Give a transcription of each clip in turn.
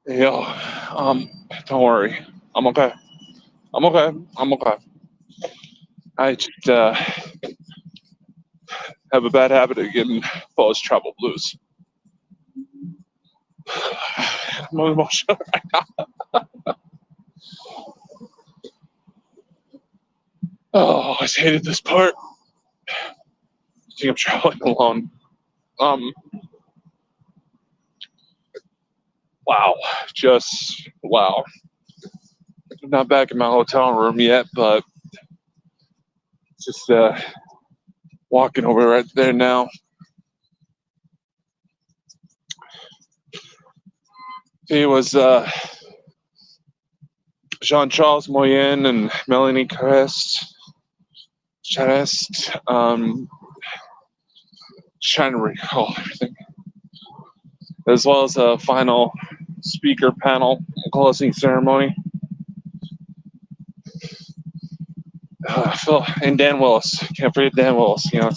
Yo, don't worry. I'm okay. I'm okay. I'm okay. I just have a bad habit of getting post trouble blues. I'm emotional. Oh, I just hated this part. I think I'm traveling alone. Um, wow. Just wow. I'm not back in my hotel room yet, but just walking over right there now. He was Jean Charles Moyen and Melanie Crest. Trying to recall everything, as well as a final speaker panel closing ceremony. Phil and Dan Willis. Can't forget Dan Willis. You know,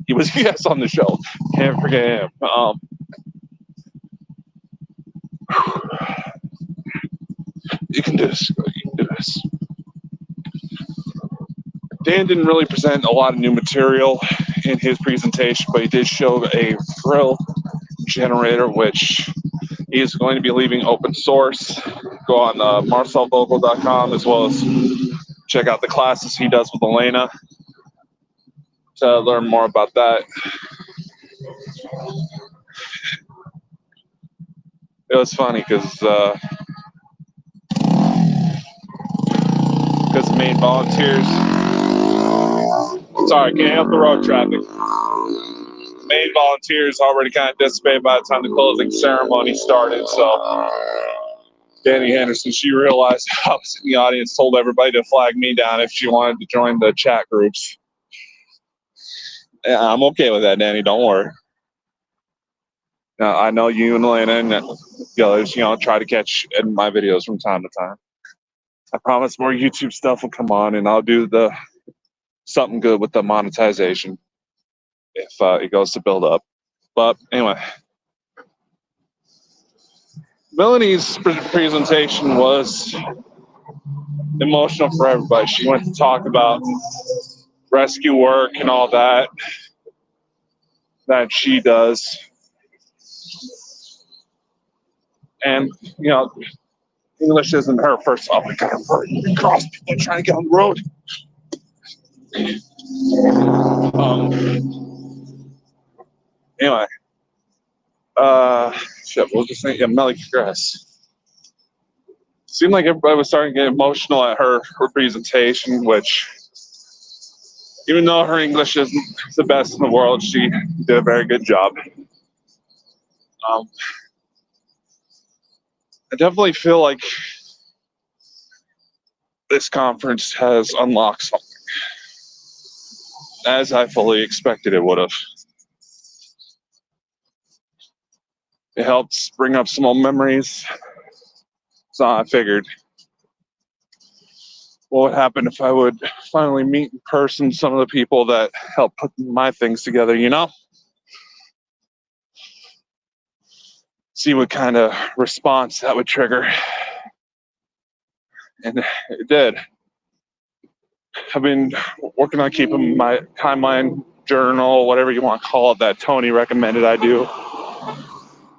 he was a guest on the show. Can't forget him. You can do this. You can do this. Dan didn't really present a lot of new material in his presentation, but he did show a frill generator, which he is going to be leaving open source. Go on marcelvocal.com, as well as check out the classes he does with Elena to learn more about that. It was funny because main volunteers. Sorry, can't help the road traffic. Main volunteers already kind of dissipated by the time the closing ceremony started. So Danny Henderson, she realized I was in the audience, told everybody to flag me down if she wanted to join the chat groups. Yeah, I'm okay with that, Danny. Don't worry. I know you and Elena and the others, try to catch in my videos from time to time. I promise more YouTube stuff will come on, and I'll do the something good with the monetization if it goes to build up. But anyway, Melanie's presentation was emotional for everybody. She went to talk about rescue work and all that she does. And, English isn't her first. Oh my God, I'm hurting across people trying to get on the road. Anyway, shit, we'll just think, Melly Grass. Seemed like everybody was starting to get emotional at her presentation, which, even though her English isn't the best in the world, she did a very good job. I definitely feel like this conference has unlocked something, as I fully expected it would have. It helps bring up some old memories. So I figured, what would happen if I would finally meet in person some of the people that helped put my things together, See what kind of response that would trigger. And it did. I've been working on keeping my timeline journal, whatever you want to call it, that Tony recommended I do,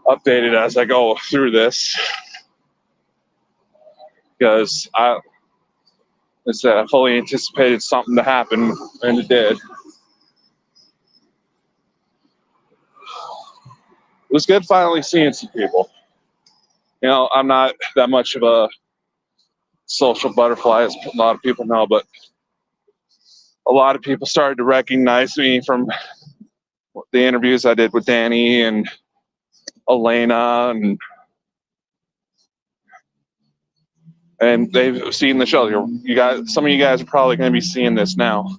updated as I go through this. Because I fully anticipated something to happen, and it did. It was good finally seeing some people. I'm not that much of a social butterfly, as a lot of people know, but a lot of people started to recognize me from the interviews I did with Danny and Elena, and they've seen the show. You guys, some of you guys are probably going to be seeing this now,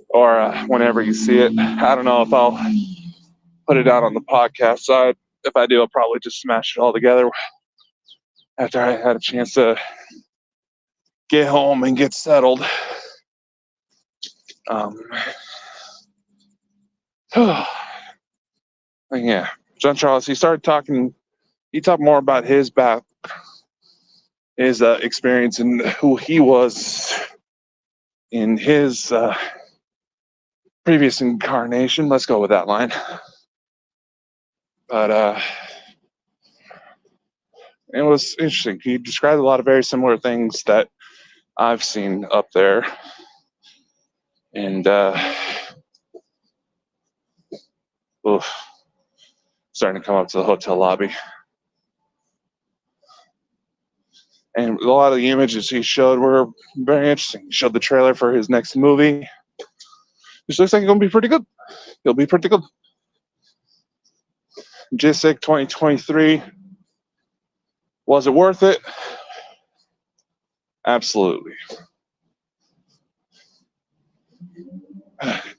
or whenever you see it. I don't know if I'll put it out on the podcast side. If I do, I'll probably just smash it all together after I had a chance to get home and get settled. Yeah, John Charles, he started talking he talked more about his experience and who he was in his previous incarnation. Let's go with that line. But it was interesting. He described a lot of very similar things that I've seen up there. And starting to come up to the hotel lobby. And a lot of the images he showed were very interesting. He showed the trailer for his next movie, which looks like it's going to be pretty good. It'll be pretty good. GSIC 2023. Was it worth it? Absolutely.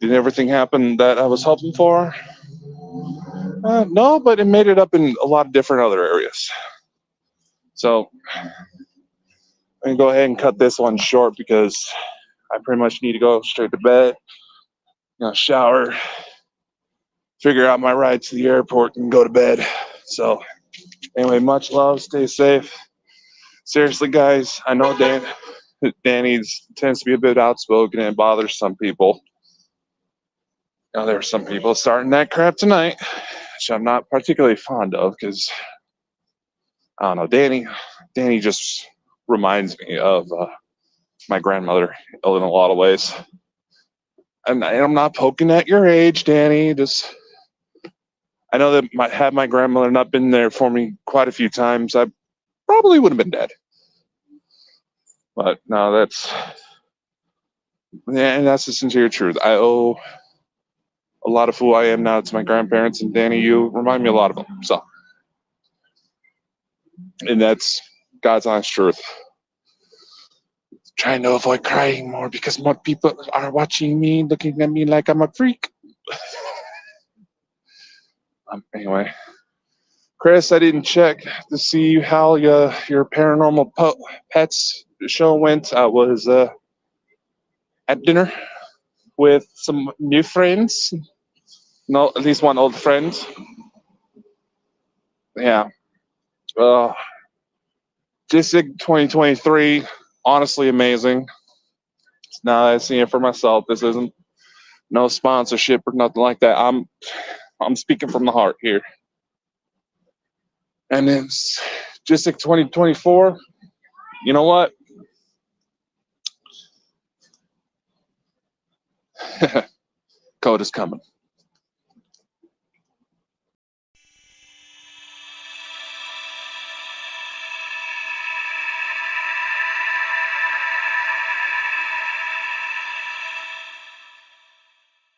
Did everything happen that I was hoping for? No, but it made it up in a lot of different other areas. So I'm going to go ahead and cut this one short because I pretty much need to go straight to bed, shower, figure out my ride to the airport, and go to bed. So anyway, much love. Stay safe. Seriously, guys, I know Danny tends to be a bit outspoken and bothers some people. There are some people starting that crap tonight, which I'm not particularly fond of because, I don't know, Danny just reminds me of my grandmother in a lot of ways. And I'm not poking at your age, Danny. I know that had my grandmother not been there for me quite a few times, I probably would have been dead. But no, that's the sincere truth. I owe a lot of who I am now to my grandparents, and Danny, you remind me a lot of them. So, and that's God's honest truth. Trying to avoid crying more because more people are watching me, looking at me like I'm a freak. Anyway, Chris, I didn't check to see how your paranormal pets show went. I was at dinner with some new friends. No, at least one old friend. Yeah. GSIC 2023, honestly amazing. Now that I see it for myself, this isn't no sponsorship or nothing like that. I'm speaking from the heart here. And it's GSIC 2024. You know what? Kota's coming.